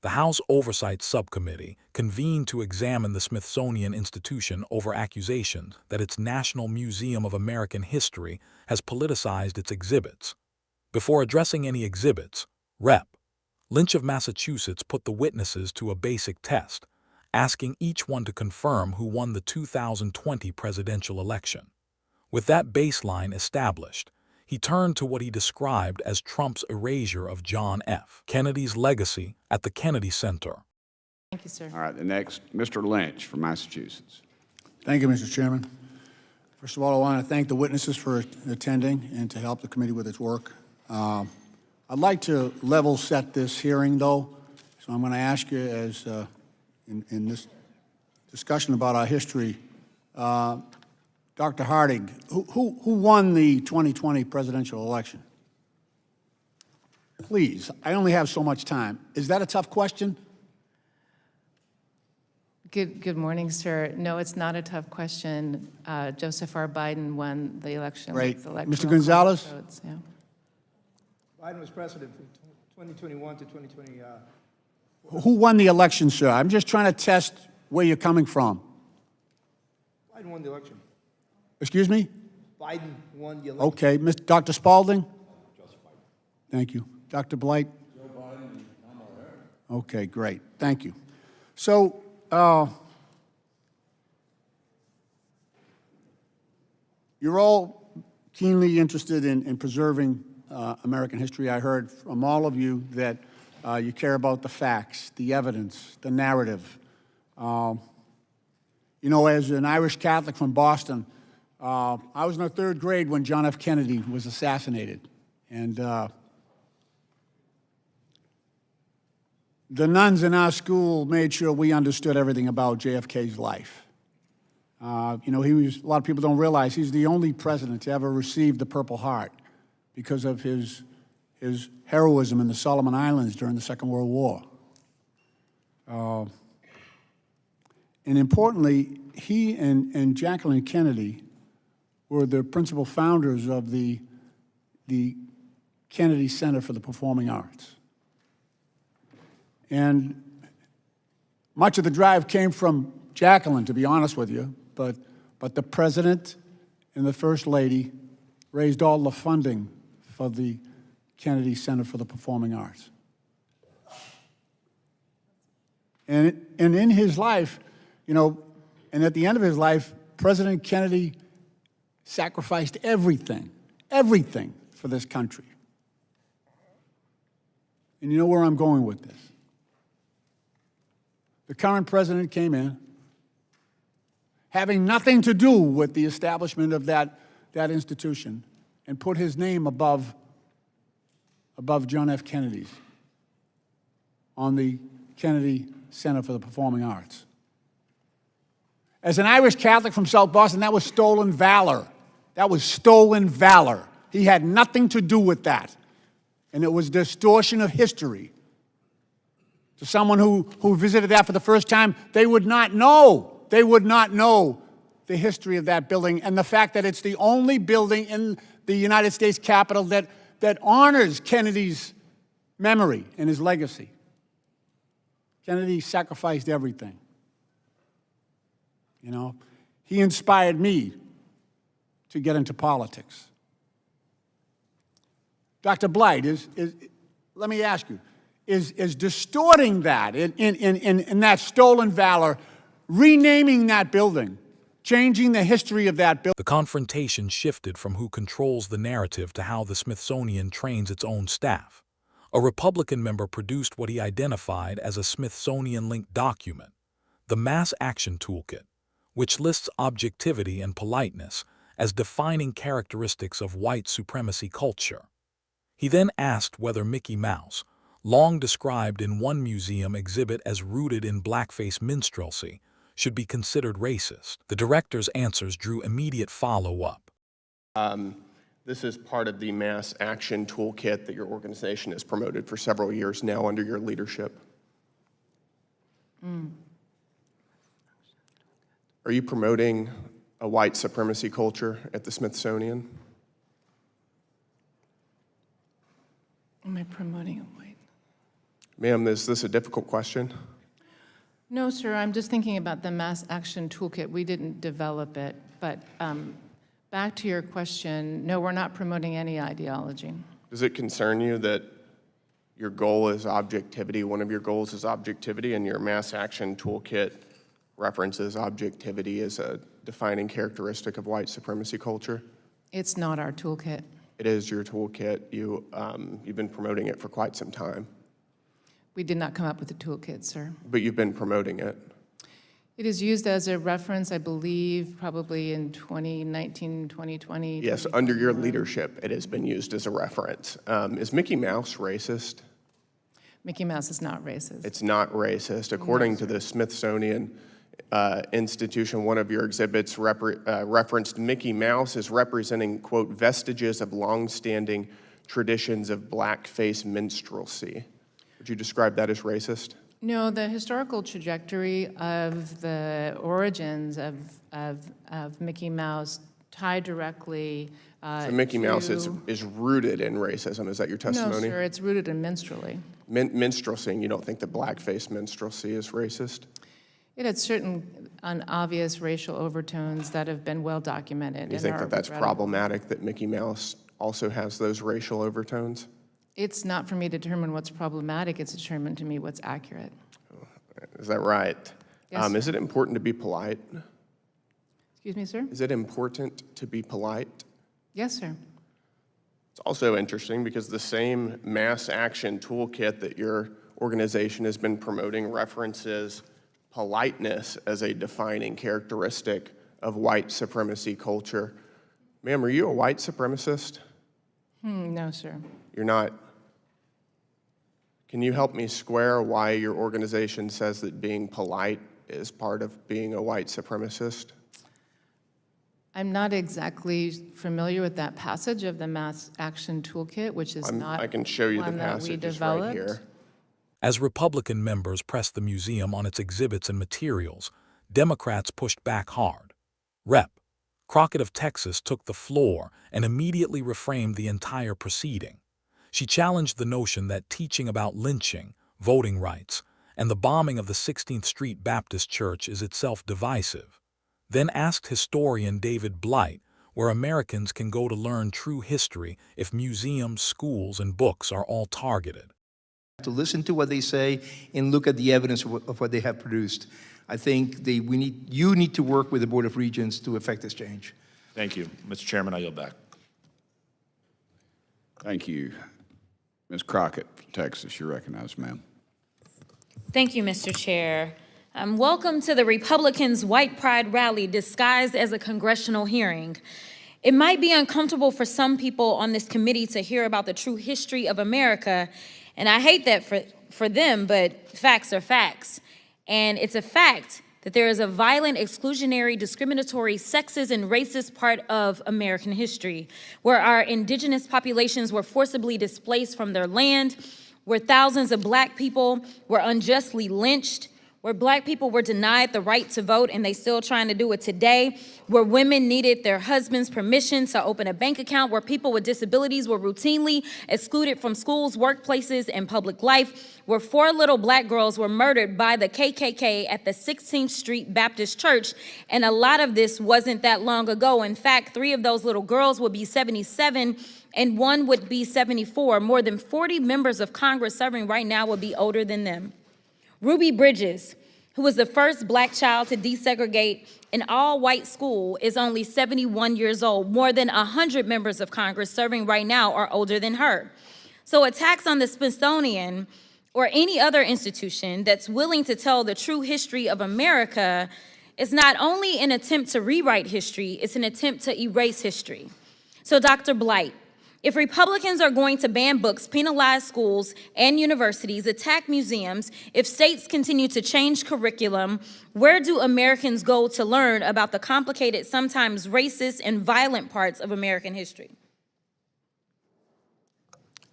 The House Oversight subcommittee convened to examine the Smithsonian Institution over accusations that its National Museum of American History has politicized its exhibits. Before addressing any exhibits, Rep. Lynch of Massachusetts put the witnesses to a basic test, asking each one to confirm who won the 2020 presidential election. With that baseline established, he turned to what he described as Trump's erasure of John F. Kennedy's legacy at the Kennedy Center. Thank you, sir. All right, the next, Mr. Lynch from Massachusetts. Thank you, Mr. Chairman. First of all, I want to thank the witnesses for attending and to help the committee with its work. I'd like to level set this hearing, though, so I'm going to ask you, as in this discussion about our history, Dr. Harding, who won the 2020 presidential election? Please, I only have so much time. Is that a tough question? Good morning, sir. No, it's not a tough question. Joseph R. Biden won the election. Great. With Mr. electoral Gonzalez? votes, yeah. Biden was president from 2021 to 2020. Who won the election, sir? I'm just trying to test where you're coming from. Biden won the election. Excuse me? Biden won the election. Okay. Dr. Spalding? Thank you. Dr. Blight? Joe Biden and Kamala Harris. Okay, great. Thank you. So, you're all keenly interested in preserving American history. I heard from all of you that you care about the facts, the evidence, the narrative. You know, as an Irish Catholic from Boston, I was in the third grade when John F. Kennedy was assassinated. And the nuns in our school made sure we understood everything about JFK's life. You know, a lot of people don't realize he's the only president to ever receive the Purple Heart because of his heroism in the Solomon Islands during the Second World War. And importantly, he and Jacqueline Kennedy were the principal founders of the Kennedy Center for the Performing Arts. And much of the drive came from Jacqueline, to be honest with you, but the President and the First Lady raised all the funding for the Kennedy Center for the Performing Arts. And in his life, you know, and at the end of his life, President Kennedy sacrificed everything for this country. And you know where I'm going with this. The current president came in, having nothing to do with the establishment of that institution, and put his name above John F. Kennedy's on the Kennedy Center for the Performing Arts. As an Irish Catholic from South Boston, that was stolen valor. That was stolen valor. He had nothing to do with that. And it was distortion of history. To someone who visited that for the first time, they would not know. They would not know the history of that building and the fact that it's the only building in the United States Capitol that honors Kennedy's memory and his legacy. Kennedy sacrificed everything. You know, he inspired me to get into politics. Dr. Blight, let me ask you, is distorting that in that stolen valor, renaming that building, changing the history of that building? The confrontation shifted from who controls the narrative to how the Smithsonian trains its own staff. A Republican member produced what he identified as a Smithsonian-linked document, the Mass Action Toolkit, which lists objectivity and politeness as defining characteristics of white supremacy culture. He then asked whether Mickey Mouse, long described in one museum exhibit as rooted in blackface minstrelsy, should be considered racist. The director's answers drew immediate follow-up. This is part of the Mass Action Toolkit that your organization has promoted for several years now under your leadership. Are you promoting a white supremacy culture at the Smithsonian? Am I promoting a white? Ma'am, is this a difficult question? No, sir, I'm just thinking about the mass action toolkit. We didn't develop it, but back to your question, no, we're not promoting any ideology. Does it concern you that your goal is objectivity, one of your goals is objectivity, and your mass action toolkit references objectivity as a defining characteristic of white supremacy culture? It's not our toolkit. It is your toolkit. You've been promoting it for quite some time, We did not come up with a toolkit, sir. but you've been promoting it. It is used as a reference, I believe, probably in 2019, 2020. Yes, under your leadership, it has been used as a reference. Is Mickey Mouse racist? Mickey Mouse is not racist. It's not racist. According to the Smithsonian Institution, one of your exhibits referenced Mickey Mouse as representing, quote, vestiges of longstanding traditions of blackface minstrelsy. Would you describe that as racist? No, the historical trajectory of the origins of Mickey Mouse tie directly So Mickey Mouse to- is rooted in racism. Is that your No, testimony? sir, it's rooted in minstrelly. Minstrelsy, you don't think that blackface minstrelsy is racist? It had certain unobvious racial overtones that have been well documented. Do you and think are that that's regrettable. problematic, that Mickey Mouse also has those racial overtones? It's not for me to determine what's problematic, it's determined to me what's accurate. Is that right? Yes, Is it important to be polite? Excuse me, sir? Is it important to be polite? Yes, sir. It's also interesting because the same mass action toolkit that your organization has been promoting references politeness as a defining characteristic of white supremacy culture. Ma'am, are you a white supremacist? No, sir. You're not. Can you help me square why your organization says that being polite is part of being a white supremacist? I'm not exactly familiar with that passage of the mass action toolkit, which is not I can show you the one that we passage, it's right developed. here. As Republican members pressed the museum on its exhibits and materials, Democrats pushed back hard. Rep. Crockett of Texas took the floor and immediately reframed the entire proceeding. She challenged the notion that teaching about lynching, voting rights, and the bombing of the 16th Street Baptist Church is itself divisive, then asked historian David Blight where Americans can go to learn true history if museums, schools, and books are all targeted. To listen to what they say and look at the evidence of what they have produced. I think you need to work with the Board of Regents to effect this change. Thank you. Mr. Chairman, I yield back. Thank you. Ms. Crockett, Texas, you're recognized, ma'am. Thank you, Mr. Chair. Welcome to the Republicans' White Pride rally disguised as a congressional hearing. It might be uncomfortable for some people on this committee to hear about the true history of America, and I hate that for them, but facts are facts. And it's a fact that there is a violent, exclusionary, discriminatory, sexist, and racist part of American history, where our indigenous populations were forcibly displaced from their land, where thousands of Black people were unjustly lynched, where Black people were denied the right to vote, and they still trying to do it today, where women needed their husband's permission to open a bank account, where people with disabilities were routinely excluded from schools, workplaces, and public life, where 4 little Black girls were murdered by the KKK at the 16th Street Baptist Church, and a lot of this wasn't that long ago. In fact, 3 of those little girls would be 77, and 1 would be 74. More than 40 members of Congress serving right now would be older than them. Ruby Bridges, who was the first Black child to desegregate an all-white school, is only 71 years old. More than 100 members of Congress serving right now are older than her. So attacks on the Smithsonian or any other institution that's willing to tell the true history of America is not only an attempt to rewrite history, it's an attempt to erase history. So Dr. Blight, if Republicans are going to ban books, penalize schools and universities, attack museums, if states continue to change curriculum, where do Americans go to learn about the complicated, sometimes racist and violent parts of American history?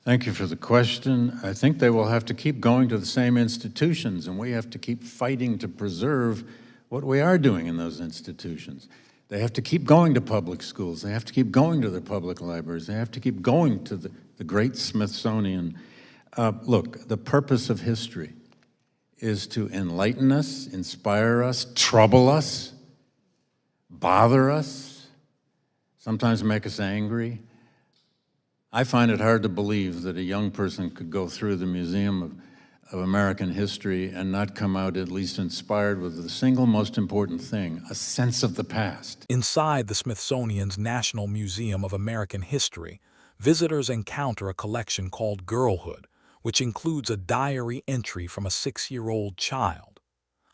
Thank you for the question. I think they will have to keep going to the same institutions, and we have to keep fighting to preserve what we are doing in those institutions. They have to keep going to public schools. They have to keep going to the public libraries. They have to keep going to the great Smithsonian. Look, the purpose of history is to enlighten us, inspire us, trouble us, bother us, sometimes make us angry. I find it hard to believe that a young person could go through the Museum of American History and not come out at least inspired with the single most important thing, a sense of the past. Inside the Smithsonian's National Museum of American History, visitors encounter a collection called Girlhood, which includes a diary entry from a 6-year-old child.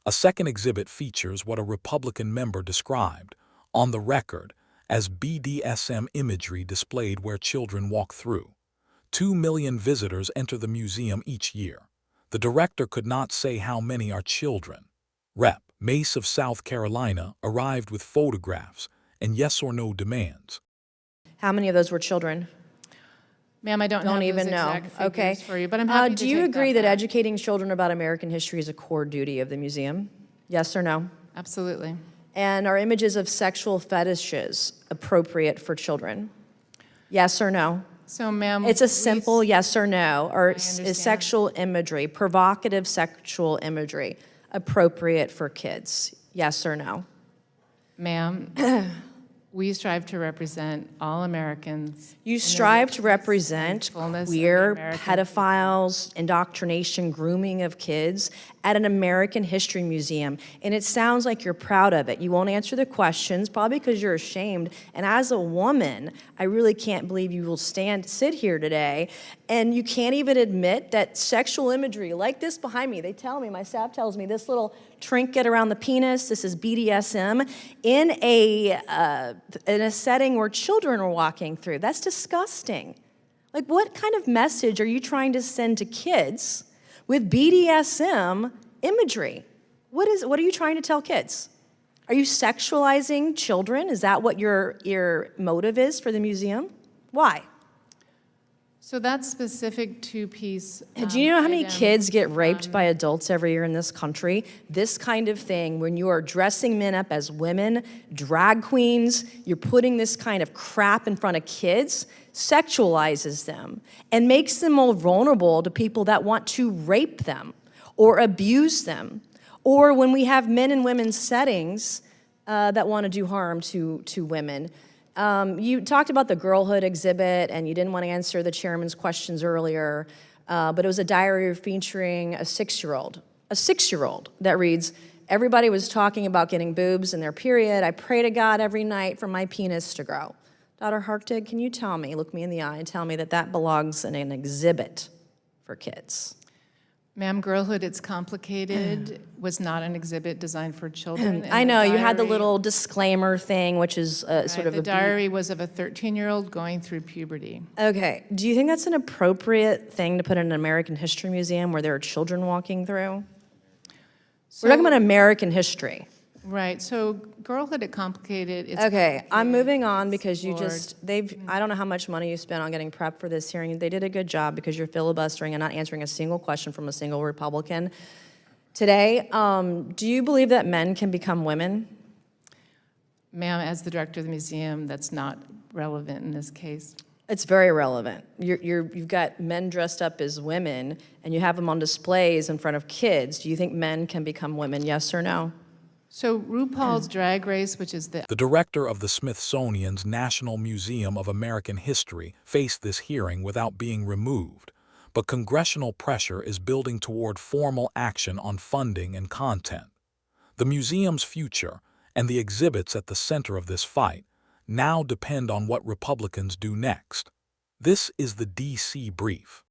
A second exhibit features what a Republican member described, on the record, as Bdsm imagery displayed where children walk through. 2 million visitors enter the museum each year. The director could not say how many are children. Rep. Mace of South Carolina arrived with photographs and yes or no demands. How many of those were children? Ma'am, I don't have even those know. exact figures Okay. for you, but I'm happy to Do you take agree that back. educating children about American history is a core duty of the museum? Yes or no? Absolutely. And are images of sexual fetishes appropriate for children? Yes or no? So, ma'am. It's a simple yes or no. Or understand. is sexual imagery, provocative sexual imagery, appropriate for kids? Yes or no? Ma'am, we strive to represent all Americans. You in the strive to richness represent and fullness of the queer, American pedophiles, indoctrination, grooming of kids at an American history museum. And it sounds like you're proud of it. You won't answer the questions, probably because you're ashamed. And as a woman, I really can't believe you will sit here today and you can't even admit that sexual imagery, like this behind me, they tell me, my staff tells me, this little trinket around the penis, this is BDSM, in a setting where children are walking through. That's disgusting. Like, what kind of message are you trying to send to kids with BDSM imagery? What are you trying to tell kids? Are you sexualizing children? Is that what your motive is for the museum? Why? So that specific two-piece. Do you know how many item, kids get raped by adults every year in this country? This kind of thing, when you are dressing men up as women, drag queens, you're putting this kind of crap in front of kids, sexualizes them and makes them more vulnerable to people that want to rape them or abuse them. Or when we have men and women's settings that want to do harm to women. You talked about the Girlhood exhibit, and you didn't want to answer the chairman's questions earlier, but it was a diary featuring a 6-year-old that reads, everybody was talking about getting boobs in their period. I pray to God every night for my penis to grow. Dr. Hartig, can you tell me, look me in the eye and tell me that that belongs in an exhibit for kids? Ma'am, Girlhood, It's Complicated was not an exhibit designed for children. and I know, you had the diary- little disclaimer thing, which is sort of The a... diary was of a 13-year-old going through puberty. Okay, do you think that's an appropriate thing to put in an American history museum where there are children walking through? We're talking about American history. Right, so Girlhood, It's Complicated, it's Okay, I'm complicated, moving on because you explored. just, I don't know how much money you spent on getting prepped for this hearing. They did a good job because you're filibustering and not answering a single question from a single Republican. Today, do you believe that men can become women? Ma'am, as the director of the museum, that's not relevant in this case. It's very relevant. You've got men dressed up as women and you have them on displays in front of kids. Do you think men can become women, yes or no? So RuPaul's Drag Race, which is the The director of the Smithsonian's National Museum of American History faced this hearing without being removed, but congressional pressure is building toward formal action on funding and content. The museum's future and the exhibits at the center of this fight now depend on what Republicans do next. This is the D.C. Brief.